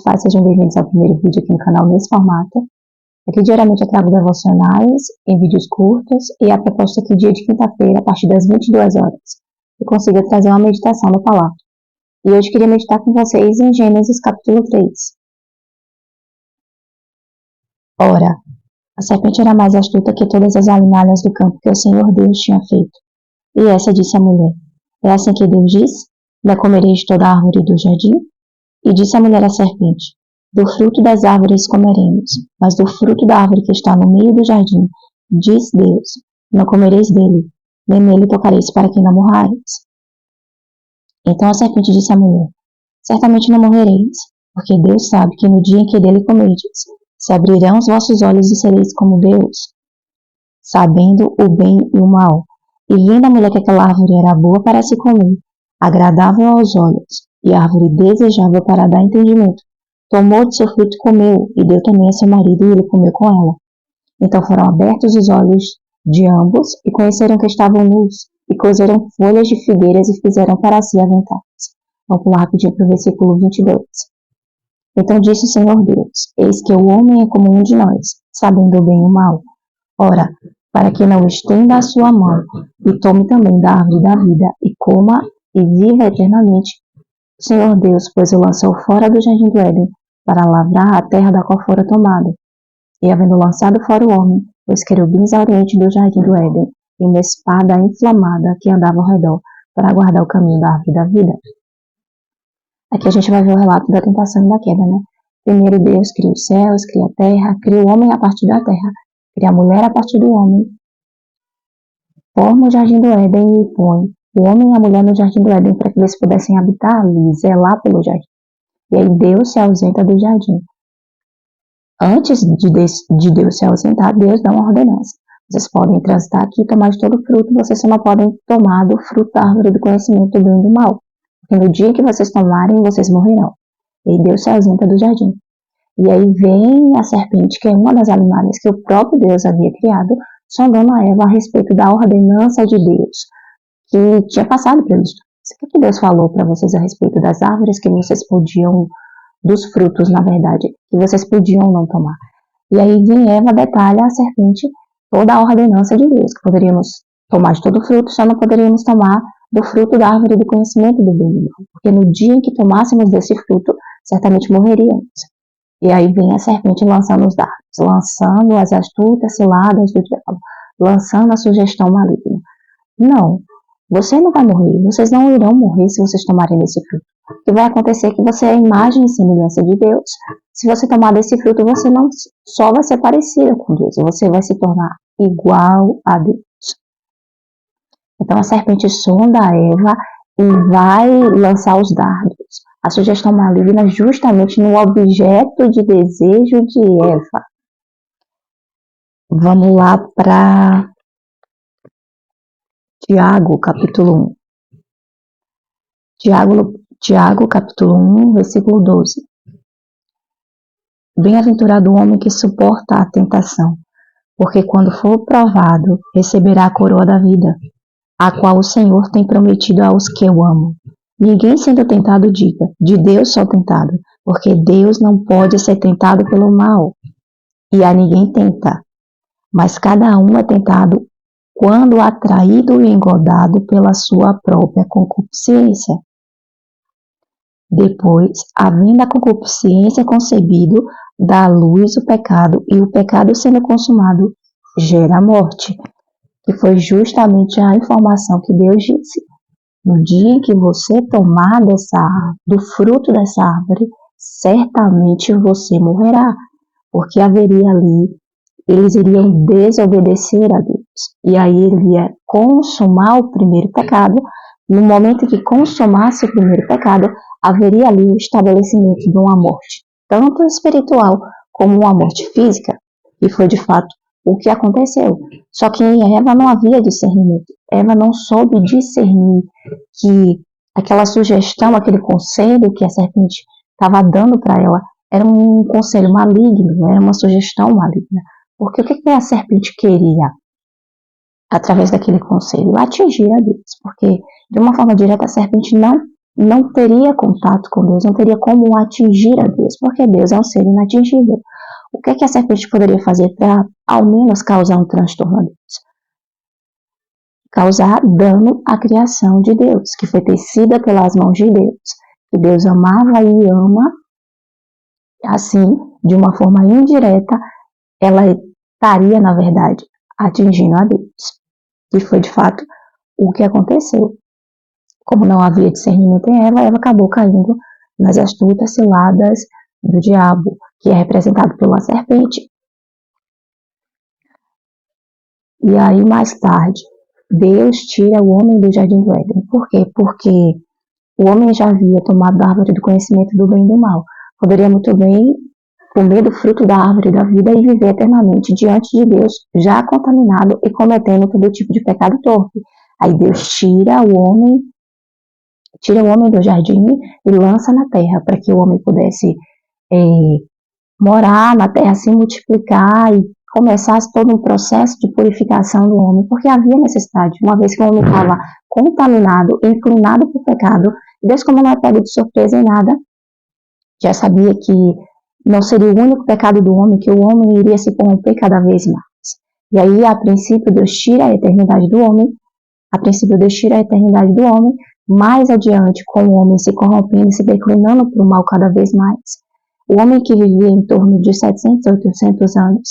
Pais, sejam bem-vindos ao primeiro vídeo aqui no canal nesse formato. Aqui diariamente eu trago devocionais em vídeos curtos e a proposta aqui dia de quinta-feira, a partir das 22 horas, eu consiga trazer uma meditação da palavra. E hoje queria meditar com vocês em Gênesis capítulo 3. Ora, a serpente era mais astuta que todas as alimárias do campo que o Senhor Deus tinha feito. E essa disse à mulher: é assim que Deus disse: não comereis de toda a árvore do jardim? E disse a mulher à serpente: do fruto das árvores comeremos, mas do fruto da árvore que está no meio do jardim, diz Deus: não comereis dele, nem nele tocareis, para que não morrais. Então a serpente disse à mulher: certamente não morrereis, porque Deus sabe que no dia em que dele comerdes, se abrirão os vossos olhos e sereis como Deus, sabendo o bem e o mal. E vendo a mulher que aquela árvore era boa para se comer, agradável aos olhos, e árvore desejável para dar entendimento, tomou de seu fruto e comeu, e deu também a seu marido, e ele comeu com ela. Então foram abertos os olhos de ambos, e conheceram que estavam nus, e cozeram folhas de figueiras e fizeram para si aventais. Vamos pular rapidinho para o versículo 22. Então disse o Senhor Deus: eis que o homem é como um de nós, sabendo o bem e o mal. Ora, para que não estenda a sua mão, e tome também da árvore da vida, e coma, e viva eternamente. O Senhor Deus, pois, o lançou fora do jardim do Éden, para lavrar a terra da qual fora tomado. E havendo lançado fora o homem, os querubins ao oriente do jardim do Éden, e uma espada inflamada que andava ao redor, para guardar o caminho da árvore da vida. Aqui a gente vai ver o relato da tentação e da queda, né? Primeiro Deus cria os céus, cria a terra, cria o homem a partir da terra, cria a mulher a partir do homem, forma o jardim do Éden e põe o homem e a mulher no jardim do Éden para que eles pudessem habitar ali, zelar pelo jardim. E aí Deus se ausenta do jardim. Antes de Deus se ausentar, Deus dá uma ordenança. Vocês podem transitar aqui e tomar de todo o fruto, vocês só não podem tomar do fruto da árvore do conhecimento do bem e do mal. Porque no dia que vocês tomarem, vocês morrerão. E aí Deus se ausenta do jardim. E aí vem a serpente, que é uma das alimárias que o próprio Deus havia criado, sondando a Eva a respeito da ordenança de Deus, que tinha passado para eles. O que Deus falou para vocês a respeito das árvores que vocês podiam, dos frutos, na verdade, que vocês podiam não tomar? E aí vem Eva, detalha a serpente toda a ordenança de Deus, que poderíamos tomar de todo fruto, só não poderíamos tomar do fruto da árvore do conhecimento do bem e do mal, porque no dia em que tomássemos desse fruto, certamente morreríamos. E aí vem a serpente lançando os dardos, lançando as astutas ciladas do diabo, lançando a sugestão maligna. Não, você não vai morrer, vocês não irão morrer se vocês tomarem desse fruto. O que vai acontecer é que você é a imagem e semelhança de Deus. Se você tomar desse fruto, você não só vai ser parecida com Deus, você vai se tornar igual a Deus. Então a serpente sonda a Eva e vai lançar os dardos, a sugestão maligna justamente no objeto de desejo de Eva. Vamos lá para Tiago, capítulo 1. Tiago, capítulo 1, versículo 12. Bem-aventurado o homem que suporta a tentação, porque quando for provado, receberá a coroa da vida, a qual o Senhor tem prometido aos que o amam. Ninguém sendo tentado diga: de Deus sou tentado, porque Deus não pode ser tentado pelo mal, e a ninguém tenta, mas cada um é tentado quando atraído e engodado pela sua própria concupiscência. Depois, havendo a concupiscência concebido, dá à luz o pecado, e o pecado sendo consumado, gera a morte, que foi justamente a informação que Deus disse. No dia em que você tomar do fruto dessa árvore, certamente você morrerá, porque haveria ali, eles iriam desobedecer a Deus. E aí ele ia consumar o primeiro pecado. No momento em que consumasse o primeiro pecado, haveria ali o estabelecimento de uma morte, tanto espiritual como uma morte física, e foi de fato o que aconteceu. Só que em Eva não havia discernimento. Eva não soube discernir que aquela sugestão, aquele conselho que a serpente estava dando para ela, era um conselho maligno, era uma sugestão maligna. Porque o que a serpente queria através daquele conselho? Atingir a Deus. Porque, de uma forma direta, a serpente não não teria contato com Deus, não teria como atingir a Deus, porque Deus é um ser inatingível. O que é que a serpente poderia fazer para, ao menos, causar um transtorno a Deus? Causar dano à criação de Deus, que foi tecida pelas mãos de Deus, que Deus amava e ama. Assim, de uma forma indireta, ela estaria, na verdade, atingindo a Deus, que foi, de fato, o que aconteceu. Como não havia discernimento em Eva, Eva acabou caindo nas astutas ciladas do diabo, que é representado pela serpente. E aí, mais tarde, Deus tira o homem do jardim do Éden. Por quê? Porque o homem já havia tomado da árvore do conhecimento do bem e do mal. Poderia muito bem comer do fruto da árvore da vida e viver eternamente diante de Deus, já contaminado e cometendo todo tipo de pecado torpe. Aí Deus tira o homem do jardim e lança na terra, para que o homem pudesse morar na terra, se multiplicar e começasse todo um processo de purificação do homem, porque havia necessidade, uma vez que o homem estava contaminado, inclinado para o pecado. Deus, como não é pego de surpresa em nada, já sabia que não seria o único pecado do homem, que o homem iria se corromper cada vez mais. E aí, a princípio, Deus tira a eternidade do homem, mais adiante, com o homem se corrompendo, se declinando para o mal cada vez mais. O homem que vivia em torno de 700, 800 anos,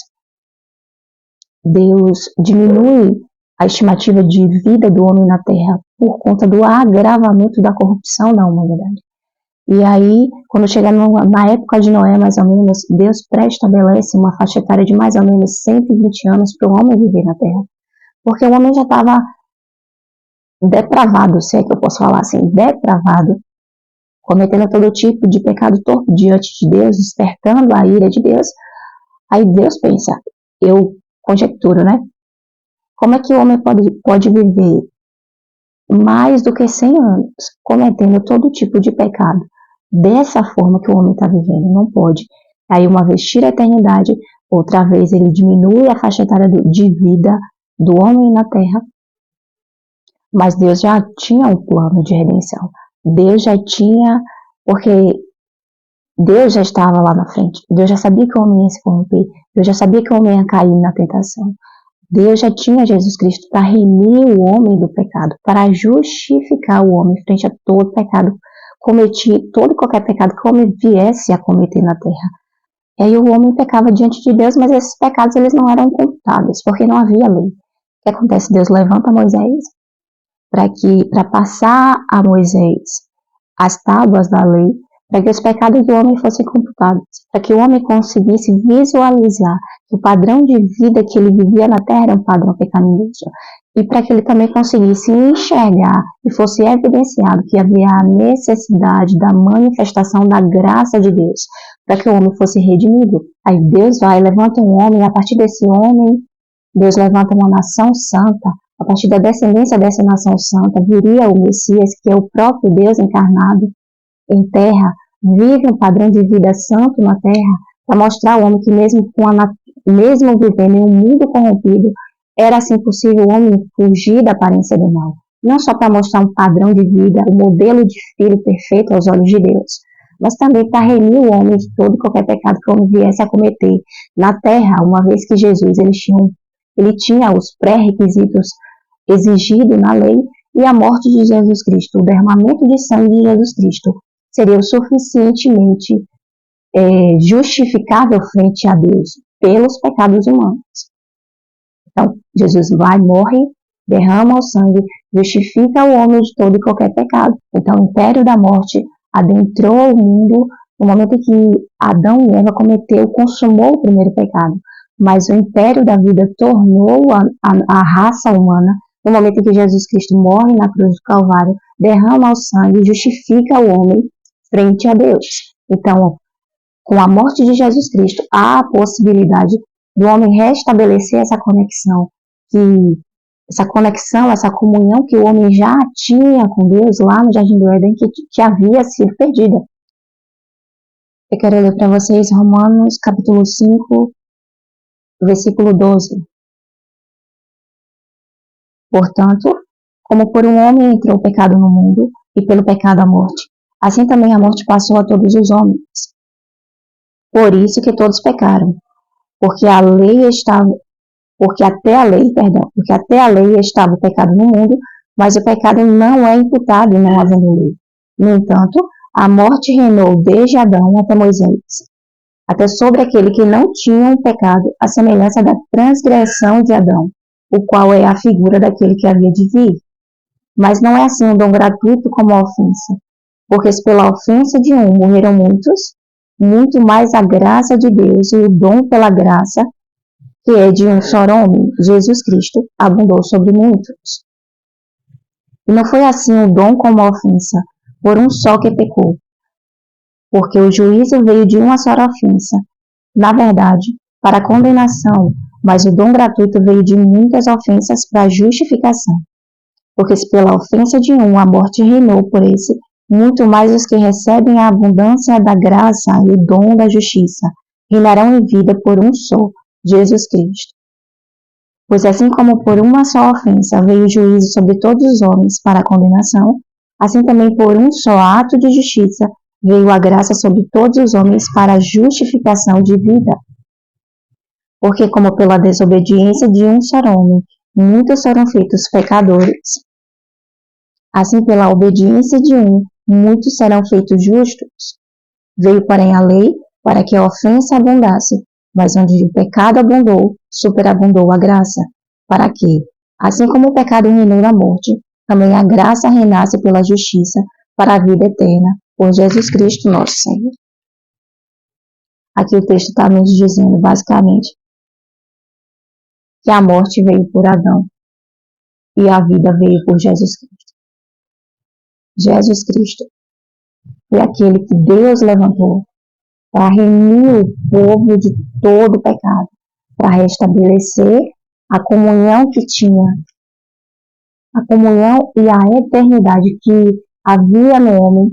Deus diminui a estimativa de vida do homem na Terra por conta do agravamento da corrupção da humanidade. E aí, quando chega na época de Noé, mais ou menos, Deus pré-estabelece uma faixa etária de mais ou menos 120 anos para o homem viver na Terra. Porque o homem já estava depravado, se é que eu posso falar assim, depravado, cometendo todo tipo de pecado torpe diante de Deus, despertando a ira de Deus. Aí Deus pensa, eu conjecturo, né? Como é que o homem pode viver mais do que 100 anos cometendo todo tipo de pecado dessa forma que o homem está vivendo? Não pode. Aí uma vez tira a eternidade, outra vez ele diminui a faixa etária de vida do homem na terra, mas Deus já tinha um plano de redenção. Deus já tinha, porque Deus já estava lá na frente. Deus já sabia que o homem ia se corromper. Deus já sabia que o homem ia cair na tentação. Deus já tinha Jesus Cristo para remir o homem do pecado, para justificar o homem frente a todo pecado cometido, todo e qualquer pecado que o homem viesse a cometer na terra. E aí o homem pecava diante de Deus, mas esses pecados eles não eram contados, porque não havia lei. O que acontece? Deus levanta Moisés para passar a Moisés as tábuas da lei, para que os pecados do homem fossem computados, para que o homem conseguisse visualizar que o padrão de vida que ele vivia na terra era um padrão pecaminoso, e para que ele também conseguisse enxergar e fosse evidenciado que havia a necessidade da manifestação da graça de Deus, para que o homem fosse redimido. Aí Deus vai, levanta um homem, e a partir desse homem, Deus levanta uma nação santa. A partir da descendência dessa nação santa, viria o Messias, que é o próprio Deus encarnado em terra, vive um padrão de vida santo na terra, para mostrar ao homem que mesmo vivendo em um mundo corrompido, era assim possível o homem fugir da aparência do mal. Não só para mostrar um padrão de vida, um modelo de filho perfeito aos olhos de Deus, mas também para remir o homem de todo e qualquer pecado que o homem viesse a cometer na terra, uma vez que Jesus ele tinha os pré-requisitos exigidos na lei, e a morte de Jesus Cristo, o derramamento de sangue de Jesus Cristo, seria o suficientemente justificável frente a Deus pelos pecados humanos. Então, Jesus vai, morre, derrama o sangue, justifica o homem de todo e qualquer pecado. Então, o império da morte adentrou o mundo no momento em que Adão e Eva consumou o primeiro pecado. Mas o império da vida tornou a raça humana no momento em que Jesus Cristo morre na cruz do Calvário, derrama o sangue e justifica o homem frente a Deus. Então, com a morte de Jesus Cristo, há a possibilidade do homem restabelecer essa conexão, essa comunhão que o homem já tinha com Deus lá no Jardim do Éden, que havia sido perdida. Eu quero ler para vocês Romanos capítulo 5, versículo 12. Portanto, como por um homem entrou o pecado no mundo, e pelo pecado a morte, assim também a morte passou a todos os homens. Por isso que todos pecaram, porque a lei estava, porque até a lei estava o pecado no mundo, mas o pecado não é imputado não havendo lei. No entanto, a morte reinou desde Adão até Moisés, até sobre aquele que não tinha um pecado, a semelhança da transgressão de Adão, o qual é a figura daquele que havia de vir. Mas não é assim um dom gratuito como a ofensa, porque se pela ofensa de um morreram muitos, muito mais a graça de Deus e o dom pela graça, que é de um só homem, Jesus Cristo, abundou sobre muitos. E não foi assim o dom como a ofensa, por um só que pecou, porque o juízo veio de uma só ofensa, na verdade, para a condenação, mas o dom gratuito veio de muitas ofensas para a justificação. Porque se pela ofensa de um a morte reinou por esse, muito mais os que recebem a abundância da graça e o dom da justiça reinarão em vida por um só, Jesus Cristo. Pois assim como por uma só ofensa veio o juízo sobre todos os homens para a condenação, assim também por um só ato de justiça veio a graça sobre todos os homens para a justificação de vida. Porque como pela desobediência de um só homem, muitos foram feitos pecadores, assim pela obediência de um, muitos serão feitos justos. Veio, porém, a lei para que a ofensa abundasse, mas onde o pecado abundou, superabundou a graça, para que, assim como o pecado reinou na morte, também a graça reinasse pela justiça para a vida eterna, por Jesus Cristo nosso Senhor. Aqui o texto está nos dizendo, basicamente, que a morte veio por Adão e a vida veio por Jesus Cristo. Jesus Cristo foi aquele que Deus levantou para remir o povo de todo o pecado, para restabelecer a comunhão que tinha, a comunhão e a eternidade que havia no homem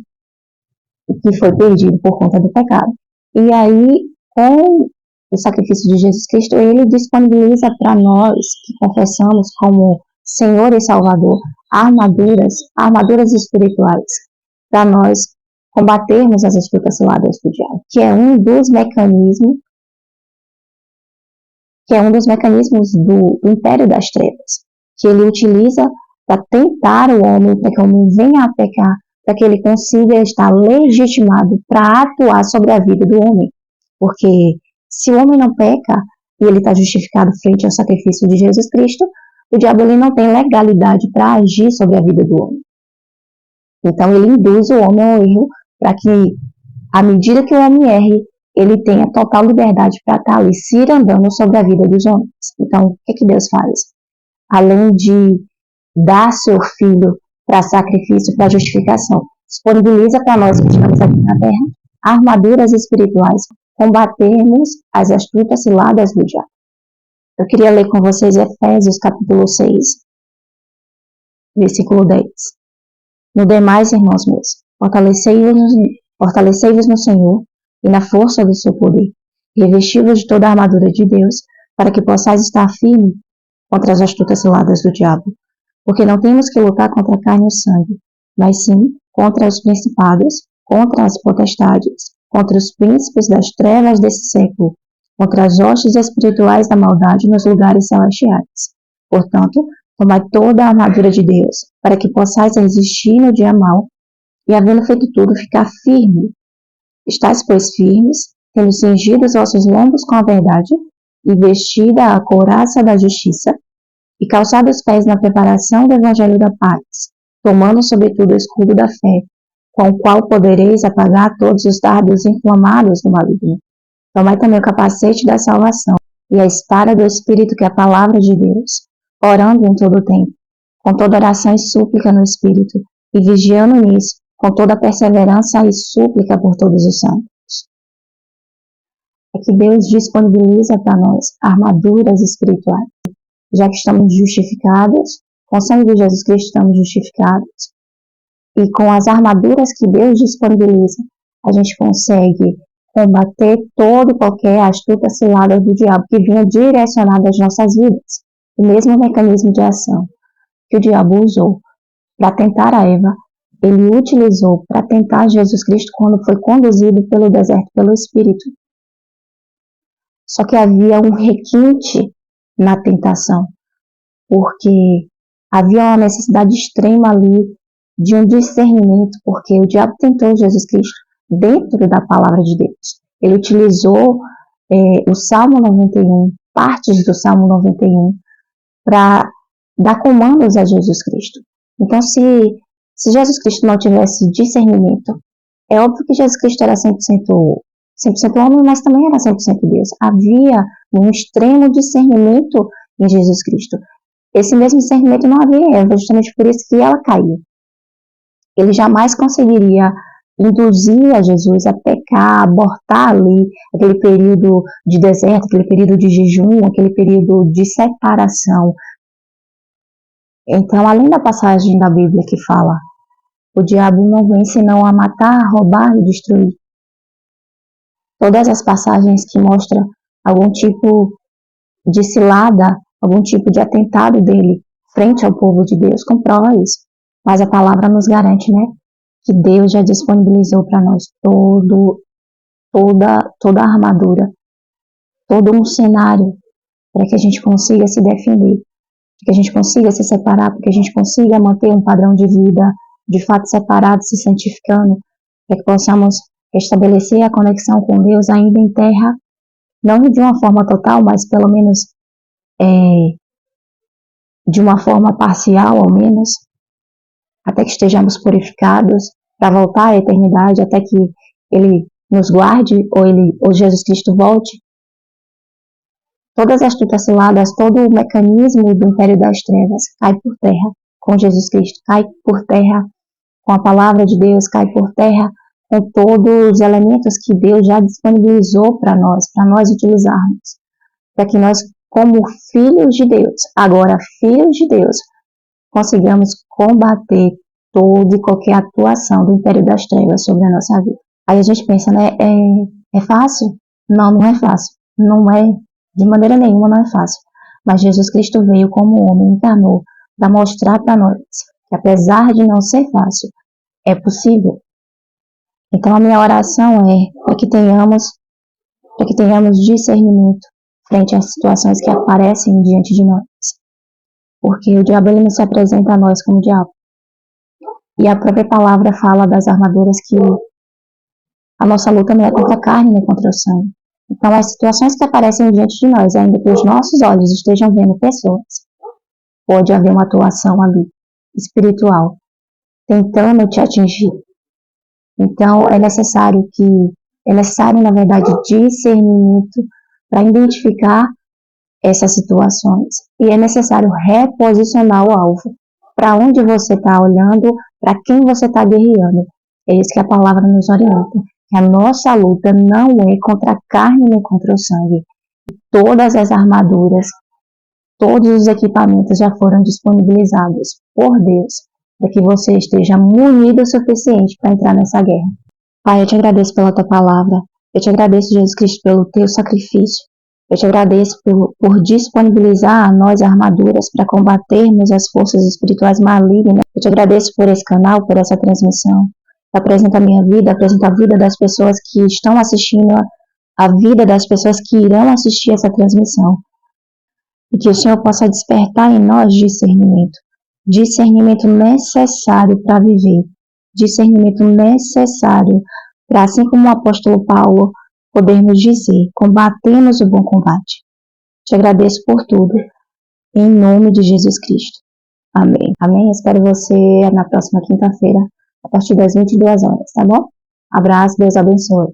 e que foi perdido por conta do pecado. E aí, com o sacrifício de Jesus Cristo, ele disponibiliza para nós que confessamos como Senhor e Salvador armaduras espirituais, para nós combatermos as astutas ciladas do diabo, que é um dos mecanismos do império das trevas, que ele utiliza para tentar o homem, para que o homem venha a pecar, para que ele consiga estar legitimado para atuar sobre a vida do homem. Porque se o homem não peca e ele está justificado frente ao sacrifício de Jesus Cristo, o diabo ele não tem legalidade para agir sobre a vida do homem. Então ele induz o homem ao erro para que, à medida que o homem erre, ele tenha total liberdade para estar ali cirandando sobre a vida dos homens. Então, o que Deus faz? Além de dar seu filho para sacrifício, para justificação, disponibiliza para nós que estamos aqui na terra armaduras espirituais, combatermos as astutas ciladas do diabo. Eu queria ler com vocês Efésios capítulo 6, versículo 10. No demais, irmãos meus, fortalecei-vos no Senhor e na força do seu poder, revesti-vos de toda a armadura de Deus, para que possais estar firme contra as astutas ciladas do diabo. Porque não temos que lutar contra a carne e o sangue, mas sim contra os principados, contra as potestades, contra os príncipes das trevas desse século, contra as hostes espirituais da maldade nos lugares celestiais. Portanto, tomai toda a armadura de Deus, para que possais resistir no dia mau, e havendo feito tudo, ficar firme. Estais, pois, firmes, tendo cingido os vossos lombos com a verdade, e vestida a couraça da justiça, e calçado os pés na preparação do evangelho da paz, tomando sobretudo o escudo da fé, com o qual podereis apagar todos os dardos inflamados do maligno. Tomai também o capacete da salvação, e a espada do Espírito, que é a palavra de Deus, orando em todo o tempo, com toda oração e súplica no Espírito, e vigiando nisso, com toda perseverança e súplica por todos os santos. É que Deus disponibiliza para nós armaduras espirituais, já que estamos justificados, com o sangue de Jesus Cristo estamos justificados, e com as armaduras que Deus disponibiliza, a gente consegue combater todo e qualquer astuta cilada do diabo que vinha direcionado às nossas vidas. O mesmo mecanismo de ação que o diabo usou para tentar a Eva ele utilizou para tentar Jesus Cristo quando foi conduzido pelo deserto pelo Espírito. Só que havia um requinte na tentação, porque havia uma necessidade extrema ali de um discernimento, porque o diabo tentou Jesus Cristo dentro da palavra de Deus. Ele utilizou o Salmo 91, partes do Salmo 91, para dar comandos a Jesus Cristo. Então, se Jesus Cristo não tivesse discernimento, é óbvio que Jesus Cristo era 100% homem, mas também era 100% Deus. Havia um extremo discernimento em Jesus Cristo. Esse mesmo discernimento não havia em Eva, justamente por isso que ela caiu. Ele jamais conseguiria induzir a Jesus a pecar, abortar ali aquele período de deserto, aquele período de jejum, aquele período de separação. Então, além da passagem da Bíblia que fala, o diabo não vem senão a matar, roubar e destruir. Todas as passagens que mostram algum tipo de cilada, algum tipo de atentado dele frente ao povo de Deus, comprova isso. Mas a palavra nos garante, né, que Deus já disponibilizou para nós toda a armadura, todo um cenário para que a gente consiga se defender, para que a gente consiga se separar, para que a gente consiga manter um padrão de vida de fato separado, se santificando, para que possamos estabelecer a conexão com Deus ainda em terra, não de uma forma total, mas pelo menos de uma forma parcial, ao menos, até que estejamos purificados, para voltar à eternidade, até que Ele nos guarde, ou Jesus Cristo volte. Todas as ciladas, todo o mecanismo do império das trevas cai por terra com Jesus Cristo, cai por terra com a palavra de Deus, cai por terra com todos os elementos que Deus já disponibilizou para nós utilizarmos, para que nós, como filhos de Deus, agora filhos de Deus, consigamos combater toda e qualquer atuação do império das trevas sobre a nossa vida. Aí a gente pensa, né, é fácil? Não, não é fácil. Não é, de maneira nenhuma não é fácil. Mas Jesus Cristo veio como homem, encarnou, para mostrar para nós que apesar de não ser fácil, é possível. Então a minha oração é para que tenhamos discernimento frente às situações que aparecem diante de nós. Porque o diabo ele não se apresenta a nós como diabo. E a própria palavra fala das armaduras que a nossa luta não é contra a carne nem contra o sangue. Então as situações que aparecem diante de nós, ainda que os nossos olhos estejam vendo pessoas, pode haver uma atuação ali, espiritual, tentando te atingir. Então é necessário, na verdade, discernimento para identificar essas situações. E é necessário reposicionar o alvo. Para onde você está olhando, para quem você está guerreando. É isso que a palavra nos orienta. Que a nossa luta não é contra a carne nem contra o sangue. Todas as armaduras, todos os equipamentos já foram disponibilizados por Deus, para que você esteja munido o suficiente para entrar nessa guerra. Pai, eu te agradeço pela tua palavra. Eu te agradeço, Jesus Cristo, pelo teu sacrifício. Eu te agradeço por disponibilizar a nós armaduras para combatermos as forças espirituais malignas. Eu te agradeço por esse canal, por essa transmissão. Apresenta a minha vida, apresenta a vida das pessoas que estão assistindo, a vida das pessoas que irão assistir essa transmissão. E que o Senhor possa despertar em nós discernimento. Discernimento necessário para viver. Discernimento necessário para, assim como o apóstolo Paulo, podermos dizer, combatemos o bom combate. Te agradeço por tudo, em nome de Jesus Cristo. Amém. Amém. Espero você na próxima quinta-feira, a partir das 22 horas, tá bom? Abraço, Deus abençoe.